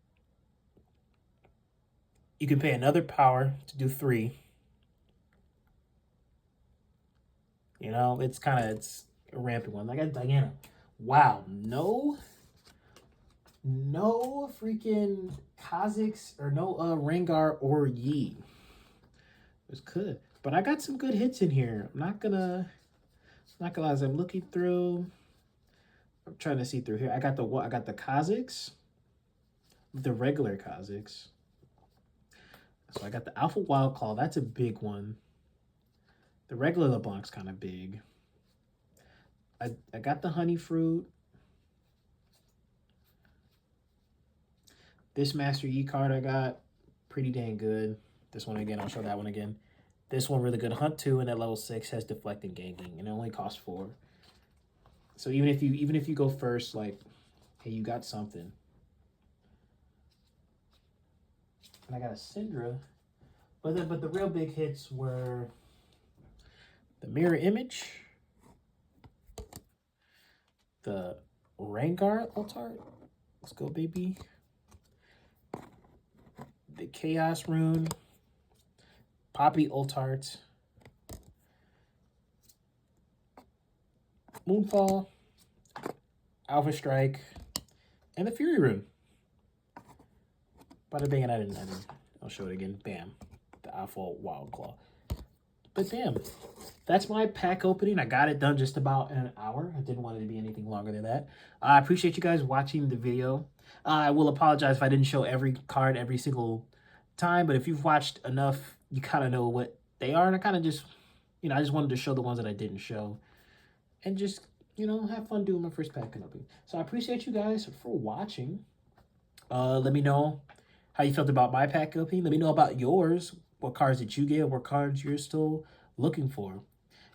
S1: You can pay another power to do 3. You know, it's a rampant one. I got Diana. Wow, no freaking Kha'Zix or no Rengar or Yi. It was good, but I got some good hits in here. I'm not gonna lie, as I'm looking through. I'm trying to see through here. I got the Kha'Zix, the regular Kha'Zix. So I got the Alpha Wild Claw. That's a big one. The regular LeBlanc's kind of big. I got the Honey Fruit. This Master E card I got, pretty dang good. This one again, I'll show that one again. This one really good. Hunt 2 and at level 6 has Deflect and Ganking, and it only costs 4. So even if you go first, like, hey, you got something. And I got a Syndra. But the real big hits were the Mirror Image, the Rengar Altart. Let's go, baby. The Chaos Rune, Poppy Altart, Moonfall, Alpha Strike, and the Fury Rune. Bada bang, and I didn't. I'll show it again. Bam. The Alpha Wild Claw. But bam. That's my pack opening. I got it done just about in an hour. I didn't want it to be anything longer than that. I appreciate you guys watching the video. I will apologize if I didn't show every card every single time, but if you've watched enough, you kind of know what they are, and I kind of just, I just wanted to show the ones that I didn't show, and just, have fun doing my first pack opening. So I appreciate you guys for watching. Let me know how you felt about my pack opening. Let me know about yours. What cards did you get? What cards you're still looking for?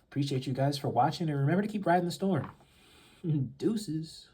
S1: Appreciate you guys for watching, and remember to keep riding the storm. Deuces.